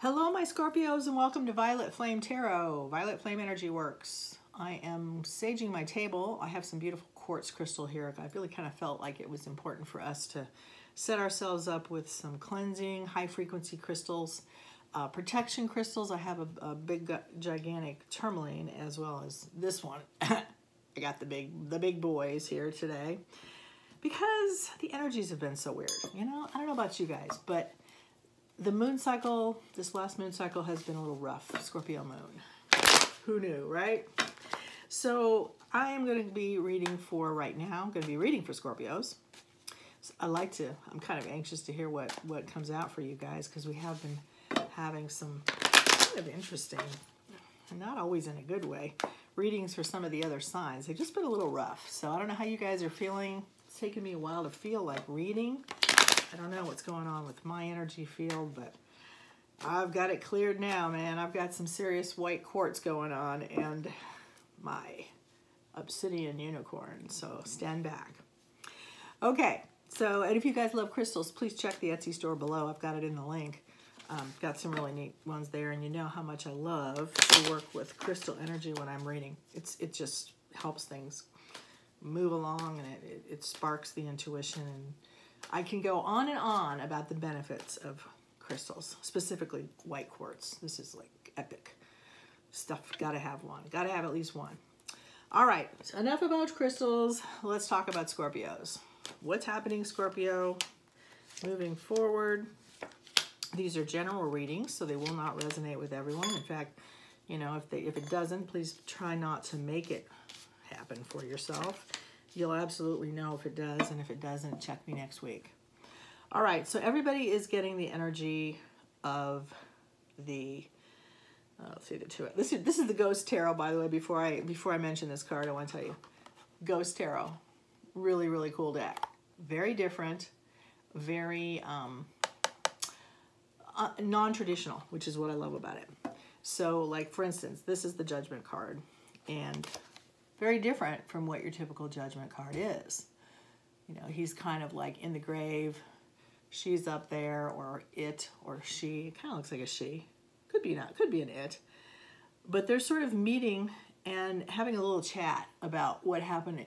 Hello, my Scorpios, and welcome to Violet Flame Tarot, Violet Flame Energyworks. I am saging my table. I have some beautiful quartz crystal here. I really kind of felt like it was important for us to set ourselves up with some cleansing, high-frequency crystals, protection crystals. I have a big, gigantic tourmaline, as well as this one. I got the big boys here today because the energies have been so weird. You know, I don't know about you guys, but the moon cycle, this last moon cycle has been a little rough. Scorpio moon. Who knew, right? So I am going to be reading for right now. I'm going to be reading for Scorpios. So I'm kind of anxious to hear what comes out for you guys, because we have been having some kind of interesting, not always in a good way, readings for some of the other signs. They've just been a little rough. So I don't know how you guys are feeling. It's taken me a while to feel like reading. I don't know what's going on with my energy field, but I've got it cleared now, man. I've got some serious white quartz going on and my obsidian unicorn, so stand back. Okay, so, and if you guys love crystals, please check the Etsy store below. I've got it in the link. Got some really neat ones there, and you know how much I love to work with crystal energy when I'm reading. It just helps things move along, and it sparks the intuition, and I can go on and on about the benefits of crystals, specifically white quartz. This is like epic stuff. Gotta have one. Gotta have at least one. All right, so enough about crystals. Let's talk about Scorpios. What's happening, Scorpio? Moving forward. These are general readings, so they will not resonate with everyone. In fact, you know, if it doesn't, please try not to make it happen for yourself. You'll absolutely know if it does, and if it doesn't, check me next week. All right, so everybody is getting the energy of the, let's see the two. This is the Ghost Tarot, by the way. Before I mention this card, I want to tell you, Ghost Tarot, really, really cool deck. Very different, very non-traditional, which is what I love about it. So, like, for instance, this is the Judgment card, and very different from what your typical Judgment card is. You know, he's kind of like in the grave, she's up there, or it or she. It kind of looks like a she. Could be not, could be an it. But they're sort of meeting and having a little chat about what happened,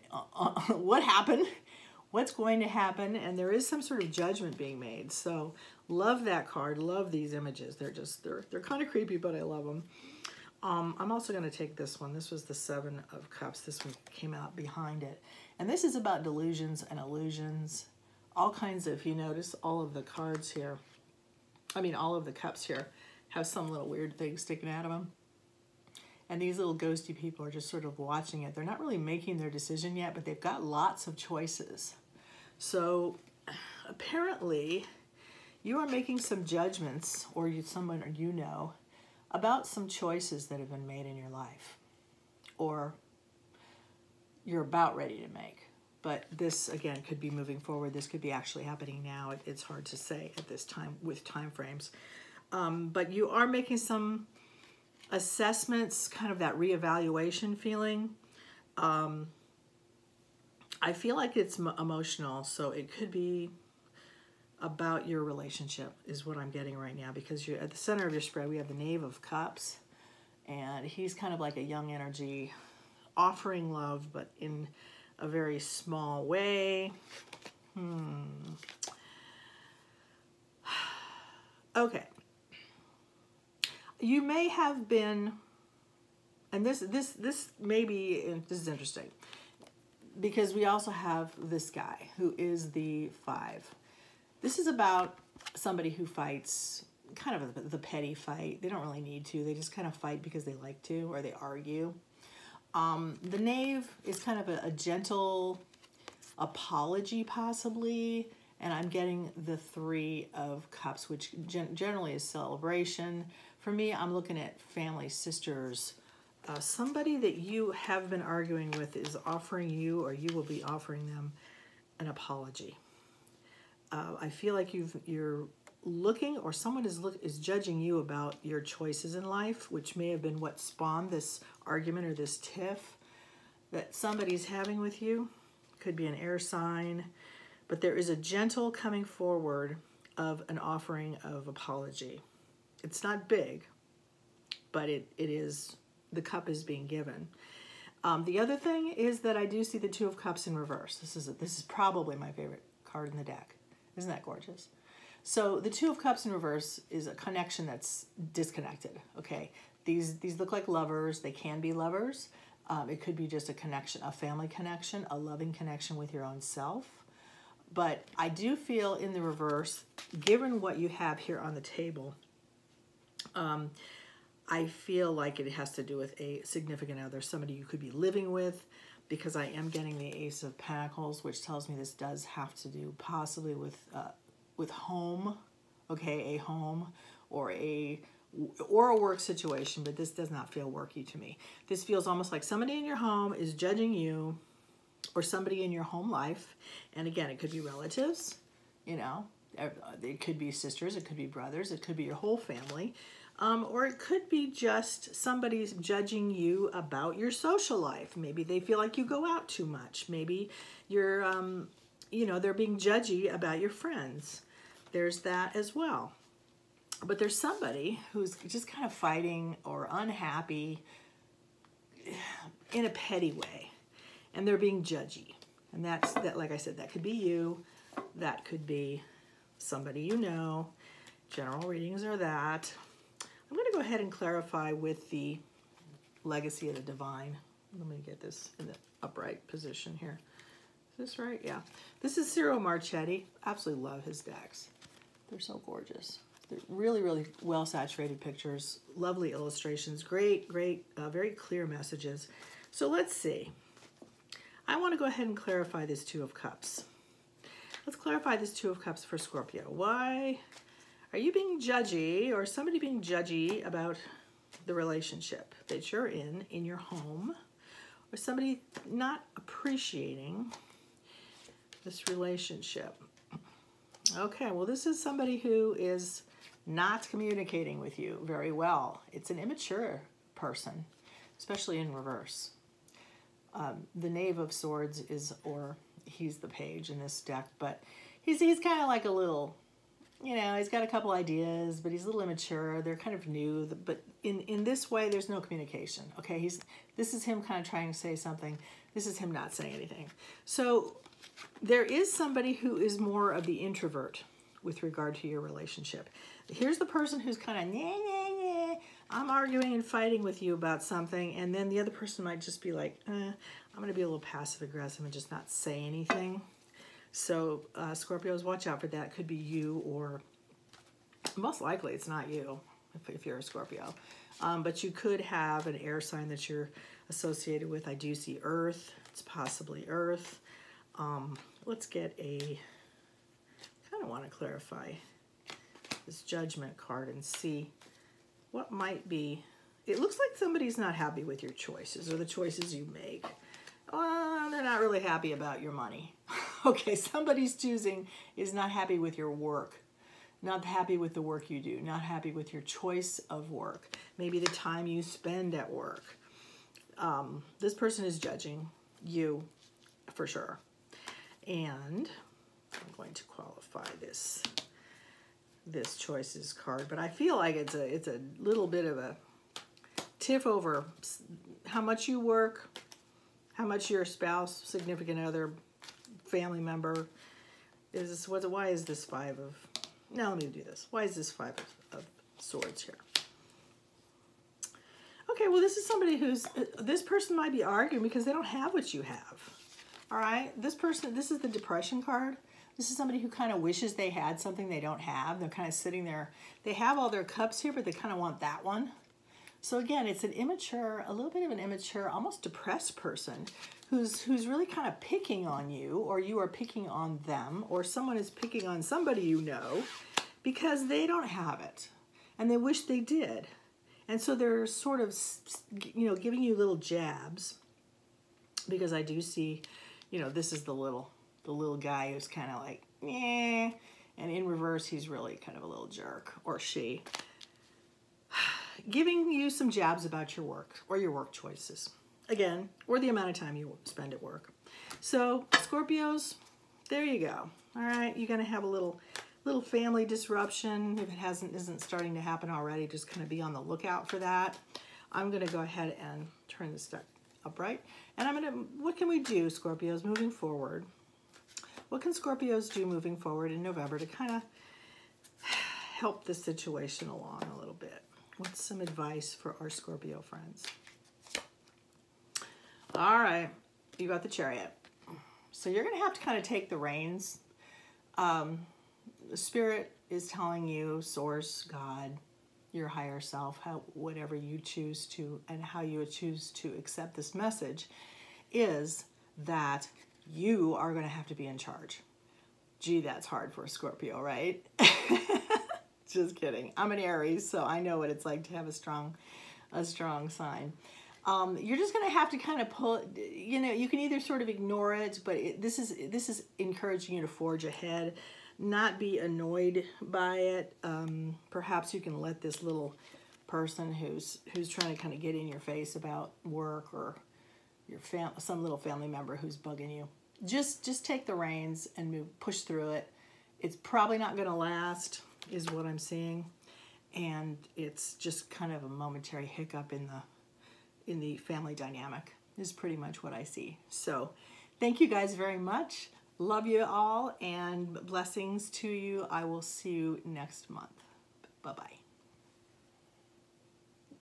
what's going to happen, and there is some sort of judgment being made. So love that card, love these images. They're kind of creepy, but I love them. I'm also going to take this one. This was the Seven of Cups. This one came out behind it. And this is about delusions and illusions. All kinds of, you notice all of the cards here, all of the cups here have some little weird thing sticking out of them. And these little ghosty people are just sort of watching it. They're not really making their decision yet, but they've got lots of choices. So apparently you are making some judgments, or someone you know, about some choices that have been made in your life, or you're about ready to make. But this, again, could be moving forward. This could be actually happening now. It's hard to say at this time with time frames. But you are making some assessments, kind of that reevaluation feeling. I feel like it's emotional, so it could be about your relationship is what I'm getting right now, because you're at the center of your spread. We have the Knave of Cups, and he's kind of like a young energy offering love, but in a very small way. Okay. You may have been, and this may be, this is interesting, because we also have this guy who is the Five. This is about somebody who fights, kind of the petty fight. They don't really need to. They just kind of fight because they like to, or they argue. The Knave is kind of a gentle apology, possibly. And I'm getting the Three of Cups, which generally is celebration. For me, I'm looking at family, sisters. Somebody that you have been arguing with is offering you, or you will be offering them, an apology. I feel like you're looking, or someone is judging you about your choices in life, which may have been what spawned this argument or this tiff that somebody's having with you. Could be an air sign, but there is a gentle coming forward of an offering of apology. It's not big, but it is, the cup is being given. The other thing is that I do see the Two of Cups in reverse. This is probably my favorite card in the deck. Isn't that gorgeous? So the Two of Cups in reverse is a connection that's disconnected, okay? These look like lovers. They can be lovers. It could be just a connection, a family connection, a loving connection with your own self. But I do feel in the reverse, given what you have here on the table, I feel like it has to do with a significant other, somebody you could be living with, because I am getting the Ace of Pentacles, which tells me this does have to do possibly with home, okay, a home or a work situation, but this does not feel worky to me. This feels almost like somebody in your home is judging you, or somebody in your home life. And again, it could be relatives, you know, it could be sisters, it could be brothers, it could be your whole family. Or it could be just somebody's judging you about your social life. Maybe they feel like you go out too much. Maybe you're, you know, they're being judgy about your friends. There's that as well. But there's somebody who's just kind of fighting or unhappy in a petty way. And they're being judgy. And that, like I said, that could be you. That could be somebody you know. General readings are that. I'm going to go ahead and clarify with the Legacy of the Divine. Let me get this in the upright position here. Is this right? Yeah. This is Ciro Marchetti. Absolutely love his decks. They're so gorgeous. They're really, really well saturated pictures. Lovely illustrations. Great, very clear messages. So let's see. I want to go ahead and clarify this Two of Cups. Let's clarify this Two of Cups for Scorpio. Why are you being judgy, or somebody being judgy about the relationship that you're in your home, or somebody not appreciating this relationship? Okay, well, this is somebody who is not communicating with you very well. It's an immature person, especially in reverse. The Knave of Swords is, or he's the page in this deck, but he's kind of like a little, you know, he's got a couple ideas, but he's a little immature. They're kind of new, but in this way, there's no communication. Okay, this is him kind of trying to say something. This is him not saying anything. So there is somebody who is more of the introvert with regard to your relationship. Here's the person who's kind of, nah, nah, nah. I'm arguing and fighting with you about something, and then the other person might just be like, I'm going to be a little passive-aggressive and just not say anything. So Scorpios, watch out for that. Could be you, or most likely it's not you if you're a Scorpio. But you could have an air sign that you're associated with. I do see Earth. It's possibly Earth. Let's get a, kind of want to clarify this Judgment card and see what might be. It looks like somebody's not happy with your choices or the choices you make. They're not really happy about your money. Okay, somebody's choosing is not happy with your work, not happy with the work you do, not happy with your choice of work, maybe the time you spend at work. This person is judging you for sure. And I'm going to qualify this choices card, but I feel like it's a little bit of a tiff over how much you work, how much your spouse, significant other, family member is this. Why is this Five of? Now let me do this. Why is this Five of Swords here? Okay, well, this is somebody who's, this person might be arguing because they don't have what you have. All right, this person, this is the Depression card. This is somebody who kind of wishes they had something they don't have. They're kind of sitting there. They have all their cups here, but they kind of want that one. So again, it's an immature, a little bit of an immature, almost depressed person who's really kind of picking on you, or you are picking on them, or someone is picking on somebody you know because they don't have it and they wish they did. And so they're sort of, you know, giving you little jabs, because I do see, you know, this is the little guy who's kind of like, yeah, and in reverse, he's really kind of a little jerk, or she, giving you some jabs about your work or your work choices, again, or the amount of time you spend at work. So Scorpios, there you go. All right, you're going to have a little little family disruption. If it isn't starting to happen already, just kind of be on the lookout for that. I'm going to go ahead and turn this stuff upright. And what can we do, Scorpios, moving forward? What can Scorpios do moving forward in November to kind of help the situation along a little bit? What's some advice for our Scorpio friends? All right, you got the Chariot. So you're going to have to kind of take the reins. The Spirit is telling you, Source, God, your higher self, whatever you choose to, and how you choose to accept this message, is that you are going to have to be in charge. Gee, that's hard for a Scorpio, right? Just kidding. I'm an Aries, so I know what it's like to have a strong sign. You're just going to have to kind of pull, you can either sort of ignore it, but this is encouraging you to forge ahead, not be annoyed by it. Perhaps you can let this little person who's trying to kind of get in your face about work, or your some little family member who's bugging you, just take the reins and push through it. It's probably not going to last, is what I'm seeing, and it's just kind of a momentary hiccup in the family dynamic is pretty much what I see. So thank you guys very much. Love you all, and blessings to you. I will see you next month. Bye-bye.